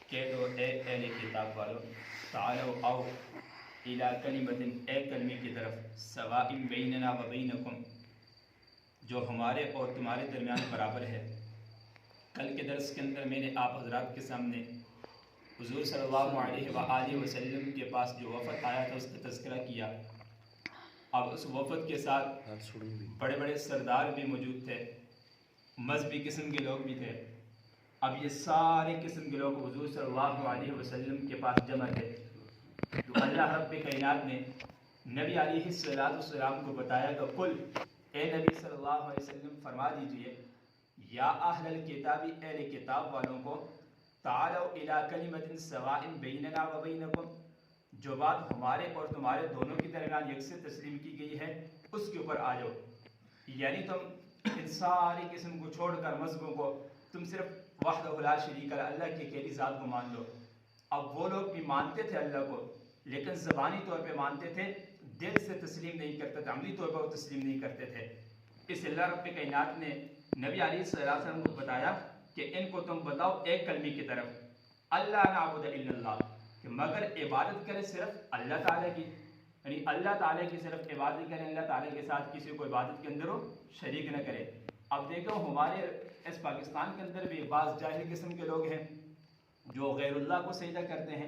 کہہ دو اے اہل کتاب والو، تعالو آؤ الی کلمۃ، اے کلمے کی طرف، سواء بیننا و بینکم، جو ہمارے اور تمہارے درمیان برابر ہے۔ کل کے درس کے اندر میں نے آپ حضرات کے سامنے حضور صلی اللہ علیہ وآلہ وسلم کے پاس جو وفد آیا تھا اس کا تذکرہ کیا۔ اب اس وفد کے ساتھ بڑے بڑے سردار بھی موجود تھے، مذہبی قسم کے لوگ بھی تھے۔ اب یہ سارے قسم کے لوگ حضور صلی اللہ علیہ وسلم کے پاس جمع تھے، تو اللہ رب کائنات نے نبی علیہ السلام کو بتایا کہ قل، اے نبی صلی اللہ علیہ وسلم فرما دیجئے، یا اہل الکتاب، اہل کتاب والوں کو، تعالوا الی کلمۃ سواء بیننا و بینکم، جو بات ہمارے اور تمہارے دونوں کی درمیان یکساں تسلیم کی گئی ہے اس کے اوپر آ جاؤ۔ یعنی تم ان ساری قسم کو چھوڑ کر مذہبوں کو تم صرف وحدہ لا شریک لہ، اللہ کی اکیلی ذات کو مان لو۔ اب وہ لوگ بھی مانتے تھے اللہ کو، لیکن زبانی طور پہ مانتے تھے، دل سے تسلیم نہیں کرتے تھے، عملی طور پر وہ تسلیم نہیں کرتے تھے۔ اس اللہ رب کائنات نے نبی علیہ السلام کو بتایا کہ ان کو تم بتاؤ ایک کلمے کی طرف، اللہ نعبد الا اللہ، کہ مگر عبادت کرے صرف اللہ تعالیٰ کی، یعنی اللہ تعالیٰ کی صرف عبادت کرے، اللہ تعالیٰ کے ساتھ کسی کو عبادت کے اندر شریک نہ کرے۔ اب دیکھو ہمارے اس پاکستان کے اندر بھی بعض جاہل قسم کے لوگ ہیں جو غیر اللہ کو سجدہ کرتے ہیں،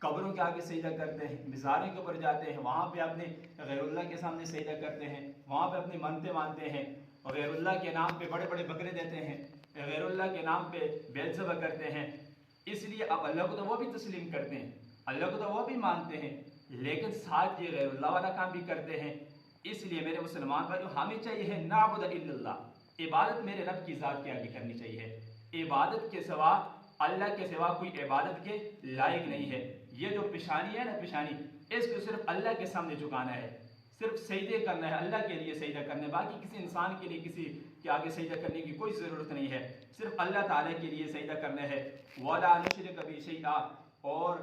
قبروں کے آگے سجدہ کرتے ہیں، مزاروں کے اوپر جاتے ہیں، وہاں پہ اپنے غیر اللہ کے سامنے سجدہ کرتے ہیں، وہاں پہ اپنی منتیں مانتے ہیں، غیر اللہ کے نام پہ بڑے بڑے بکرے دیتے ہیں، غیر اللہ کے نام پہ بیل ذبح کرتے ہیں۔ اس لیے اب اللہ کو تو وہ بھی تسلیم کرتے ہیں، اللہ کو تو وہ بھی مانتے ہیں، لیکن ساتھ یہ غیر اللہ والا کام بھی کرتے ہیں۔ اس لیے میرے مسلمان بھائیو، ہمیں چاہیے ہے نعبد الا اللہ، عبادت میرے رب کی ذات کے آگے کرنی چاہیے۔ عبادت کے سوا، اللہ کے سوا کوئی عبادت کے لائق نہیں ہے۔ یہ جو پیشانی ہے نا، پیشانی، اس کو صرف اللہ کے سامنے جھکانا ہے، صرف سجدے کرنا ہے، اللہ کے لیے سجدہ کرنا ہے، باقی کسی انسان کے لیے کسی کے آگے سجدہ کرنے کی کوئی ضرورت نہیں ہے، صرف اللہ تعالیٰ کے لیے سجدہ کرنا ہے۔ وَلَا نُشْرِكَ بِهِ شَيْئًا، اور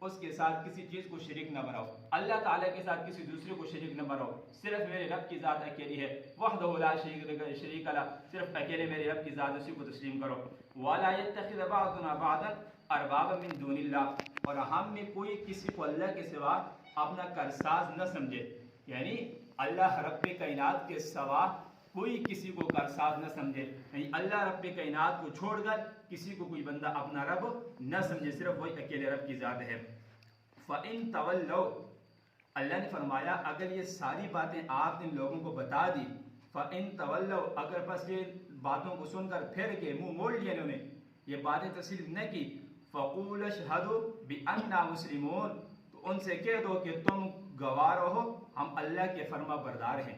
اس کے ساتھ کسی چیز کو شریک نہ بناؤ، اللہ تعالیٰ کے ساتھ کسی دوسرے کو شریک نہ بناؤ، صرف میرے رب کی ذات اکیلی ہے، وحدہ لا شریک لہ، صرف اکیلے میرے رب کی ذات، اسی کو تسلیم کرو۔ وَلَا يَتَّخِذَ بَعْضُنَا بَعْضًا أَرْبَابًا مِّن دُونِ اللَّهِ، اور ہم میں کوئی کسی کو اللہ کے سوا اپنا کارساز نہ سمجھے، یعنی اللہ رب کائنات کے سوا کوئی کسی کو کارساز نہ سمجھے، یعنی اللہ رب کائنات کو چھوڑ کر کسی کو کوئی بندہ اپنا رب نہ سمجھے، صرف وہی اکیلے رب کی ذات ہے۔ فَإِن تَوَلَّوْا، اللہ نے فرمایا اگر یہ ساری باتیں آپ نے لوگوں کو بتا دی، فَإِن تَوَلَّوْا، اگر بس یہ باتوں کو سن کر پھر کے منہ موڑ لیا انہوں نے، یہ باتیں تسلیم نہ کی، فَقُولَ اشْهَدُوا بِأَنَّا مُسْلِمُونَ، تو ان سے کہہ دو کہ تم گواہ رہو ہم اللہ کے فرما بردار ہیں۔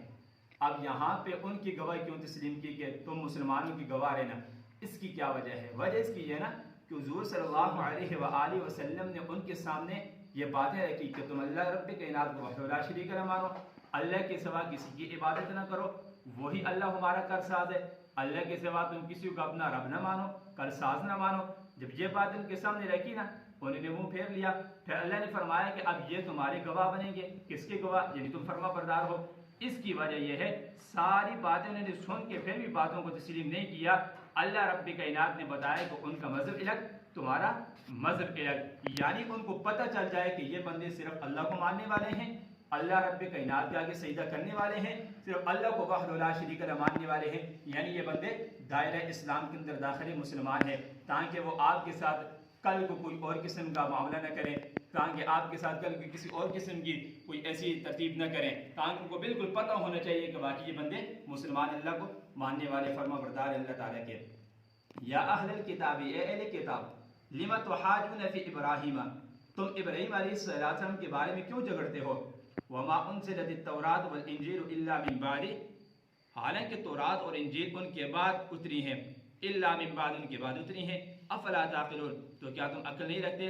اب یہاں پہ ان کی گواہی کیوں تسلیم کی کہ تم مسلمانوں کی گواہ رہنا؟ اس کی کیا وجہ ہے؟ وجہ اس کی یہ نا کہ حضور صلی اللہ علیہ وآلہ وسلم نے ان کے سامنے یہ باتیں رکھی کہ تم اللہ رب کائنات کو وحدہ لا شریک لہ مانو، اللہ کے سوا کسی کی عبادت نہ کرو، وہی اللہ ہمارا کارساز ہے، اللہ کے سوا تم کسی کو اپنا رب نہ مانو، کارساز نہ مانو۔ جب یہ بات ان کے سامنے رکھی نا، انہوں نے منہ پھیر لیا، پھر اللہ نے فرمایا کہ اب یہ تمہارے گواہ بنیں گے۔ کس کے گواہ؟ یعنی تم فرما بردار ہو۔ اس کی وجہ یہ ہے ساری باتیں انہوں نے سن کے پھر بھی باتوں کو تسلیم نہیں کیا۔ اللہ رب کائنات نے بتایا کہ ان کا مذہب الگ، تمہارا مذہب الگ، یعنی ان کو پتہ چل جائے کہ یہ بندے صرف اللہ کو ماننے والے ہیں، اللہ رب کائنات کے آگے سجدہ کرنے والے ہیں، صرف اللہ کو وحدہ لا شریک لہ ماننے والے ہیں، یعنی یہ بندے دائرہ اسلام کے اندر داخل مسلمان ہیں، تاکہ وہ آپ کے ساتھ کل کو کوئی اور قسم کا معاملہ نہ کریں، تاکہ آپ کے ساتھ کل کسی اور قسم کی کوئی ایسی ترتیب نہ کریں، تاکہ ان کو بالکل پتہ ہونا چاہیے کہ باقی یہ بندے مسلمان اللہ کو ماننے والے فرما بردار اللہ تعالیٰ کے۔ یا اہل الکتاب، اے اہل کتاب، لم تحاجون فی ابراہیم، تم ابراہیم علیہ السلام کے بارے میں کیوں جھگڑتے ہو؟ وما انزلت التوراۃ والانجیل الا من بعد، حالانکہ تورات اور انجیل ان کے بعد اتری ہیں، الا من بعد، ان کے بعد اتری ہیں، افلا تعقلون، تو کیا تم عقل نہیں رکھتے؟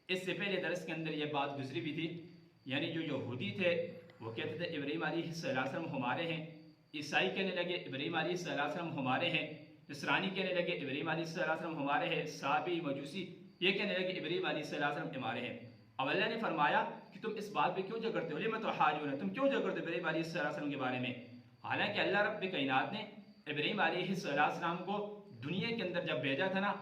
اس سے پہلے درس کے اندر یہ بات گزری بھی تھی، یعنی جو یہودی تھے وہ کہتے تھے ابراہیم علیہ السلام ہمارے ہیں، عیسائی کہنے لگے ابراہیم علیہ السلام ہمارے ہیں، نصرانی کہنے لگے ابراہیم علیہ السلام ہمارے ہیں، صابئی مجوسی یہ کہنے لگے ابراہیم علیہ السلام ہمارے ہیں۔ اب اللہ نے فرمایا کہ تم اس بات پہ کیوں جھگڑتے ہو؟ لم تحاجون، تم کیوں جھگڑتے ہو ابراہیم علیہ السلام کے بارے میں؟ حالانکہ اللہ رب کائنات نے ابراہیم علیہ السلام کو دنیا کے اندر جب بھیجا تھا نا،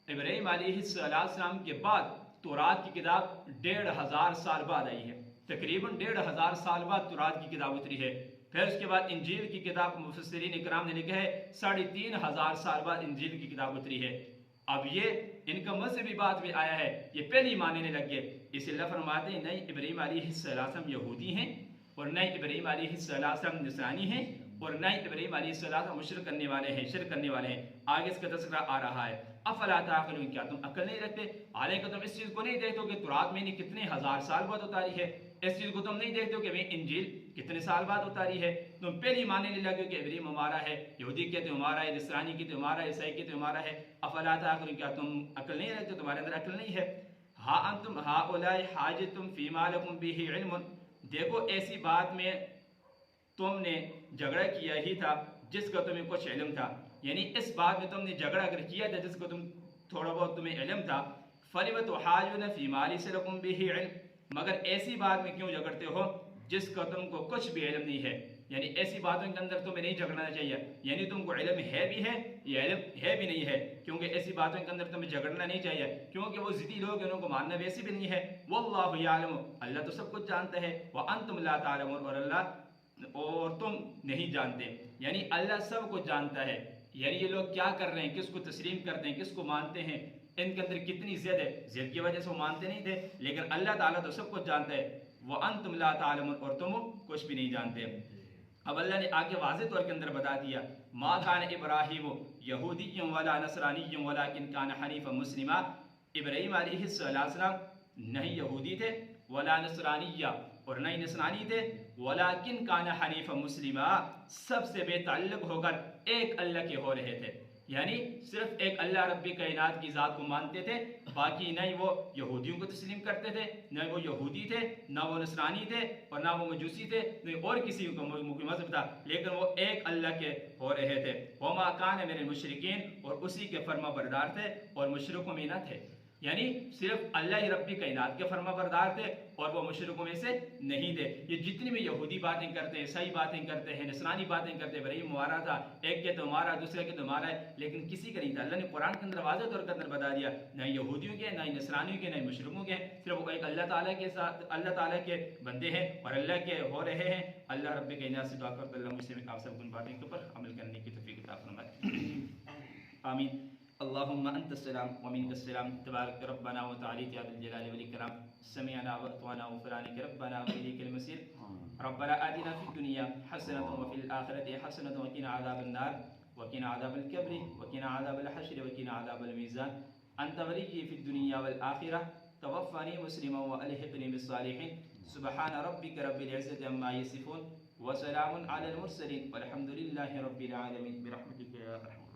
ابراہیم علیہ السلام کے بعد تورات کی کتاب 1500 سال بعد آئی ہے، تقریباً 1500 سال بعد تورات کی کتاب اتری ہے۔ پھر اس کے بعد انجیل کی کتاب مفسرین اکرام نے لکھا ہے 3500 سال بعد انجیل کی کتاب اتری ہے۔ اب یہ ان کا مذہبی بات بھی آیا ہے، یہ پہلے ماننے لگ گئے۔ اس لیے اللہ فرماتے ہیں نہیں ابراہیم علیہ السلام یہودی ہیں اور نہ ابراہیم علیہ السلام نصرانی ہیں اور نہ ابراہیم علیہ السلام مشرک کرنے والے ہیں، شرک کرنے والے ہیں۔ آگے اس کا تذکرہ آ رہا ہے، افلا تعقلون، کیا تم عقل نہیں رکھتے؟ حالانکہ تم اس چیز کو نہیں دیکھتے کہ تورات میں نے کتنے ہزار سال بعد اتاری ہے، اس چیز کو تم نہیں دیکھتے ہو کہ میں انجیل کتنے سال بعد اتاری ہے۔ تم پہلے ماننے لگے کہ ابراہیم ہمارا ہے، یہودی کہتے ہمارا ہے، نصرانی کہتے ہمارا ہے، عیسائی کہتے ہمارا ہے۔ افلا تعقلون، کیا تم عقل نہیں رکھتے؟ تمہارے اندر عقل نہیں ہے۔ ہا انتم ہؤلاء حاجتم فیما لکم بہ علم، دیکھو ایسی بات میں تم نے جھگڑا کیا ہی تھا جس کا تمہیں کچھ علم تھا، یعنی اس بات میں تم نے جھگڑا اگر کیا تھا جس کو تھوڑا بہت تمہیں علم تھا۔ فَلِمَ تُحَاجُونَ فِي مَا لَيْسَ لَكُمْ بِهِ علم، مگر ایسی بات میں کیوں جھگڑتے ہو جس کا تم کو کچھ بھی علم نہیں ہے، یعنی ایسی باتوں کے اندر تمہیں نہیں جھگڑنا چاہیے، یعنی تم کو علم ہے بھی ہے یا علم ہے بھی نہیں ہے، کیونکہ ایسی باتوں کے اندر تمہیں جھگڑنا نہیں چاہیے، کیونکہ وہ ضدی لوگ ہیں، ان کو ماننا ویسے بھی نہیں ہے۔ وَاللَّهُ يَعْلَمُ، اللہ تو سب کچھ جانتا ہے، وَأَنْتُمْ لَا تَعْلَمُونَ، اور تم نہیں جانتے، یعنی اللہ سب کچھ جانتا ہے۔ یعنی یہ لوگ کیا کر رہے ہیں، کس کو تسلیم کرتے ہیں، کس کو مانتے ہیں، ان کے اندر کتنی ضد ہے، ضد کی وجہ سے وہ مانتے نہیں تھے، لیکن اللہ تعالیٰ تو سب کچھ جانتا ہے۔ وَأَنْتُمْ لَا تَعْلَمُونَ، اور تم کچھ بھی نہیں جانتے۔ اب اللہ نے آگے واضح طور کے اندر بتا دیا، مَا كَانَ إِبْرَاهِيمُ يَهُودِيًّا وَلَا نَصْرَانِيًّا وَلَكِنْ كَانَ حَنِيفًا مُسْلِمًا، ابراہیم علیہ السلام نہیں یہودی تھے، ولا نصرانیہ، اور نہ ہی نصرانی تھے، ولیکن کان حنیفا مسلما، سب سے بے تعلق ہو کر ایک اللہ کے ہو رہے تھے، یعنی صرف ایک اللہ رب کائنات کی ذات کو مانتے تھے، باقی نہ ہی وہ یہودیوں کو تسلیم کرتے تھے، نہ وہ یہودی تھے، نہ وہ نصرانی تھے، اور نہ وہ مجوسی تھے، نہ اور کسی کا مذہب تھا، لیکن وہ ایک اللہ کے ہو رہے تھے۔ وما کان من المشرکین، اور اسی کے فرما بردار تھے اور مشرکوں میں نہ تھے، یعنی صرف اللہ ہی رب کائنات کے فرما بردار تھے اور وہ مشرکوں میں سے نہیں تھے۔ یہ جتنی بھی یہودی باتیں کرتے ہیں، عیسائی باتیں کرتے ہیں، نصرانی باتیں کرتے ہیں، ابراہیم ہمارا تھا، ایک کے تو ہمارا، دوسرے کے تو ہمارا ہے، لیکن کسی کا نہیں تھا۔ اللہ نے قرآن کے اندر واضح طور کے اندر بتا دیا، نہ یہودیوں کے، نہ نصرانیوں کے، نہ مشرکوں کے، صرف وہ ایک اللہ تعالیٰ کے ساتھ، اللہ تعالیٰ کے بندے ہیں اور اللہ کے ہو رہے ہیں۔ اللہ رب کائنات سے دعا کرتا اللہ مجھ سے آپ سب ان باتوں کے اوپر عمل کرنے کی توفیق عطا فرمائے، آمین۔ اللهم انت السلام ومنك السلام، تبارك ربنا وتعاليت يا ذا الجلال والاكرام، سمعنا واطعنا غفرانك ربنا واليك المصير، ربنا آتنا في الدنيا حسنة وفي الآخرة حسنة وقنا عذاب النار وقنا عذاب القبر وقنا عذاب الحشر وقنا عذاب الميزان، انت ولي في الدنيا والآخرة، توفني مسلما والحقني بالصالحين، سبحان ربك رب العزة عما يصفون وسلام على المرسلين والحمد لله رب العالمين، برحمتك يا ارحم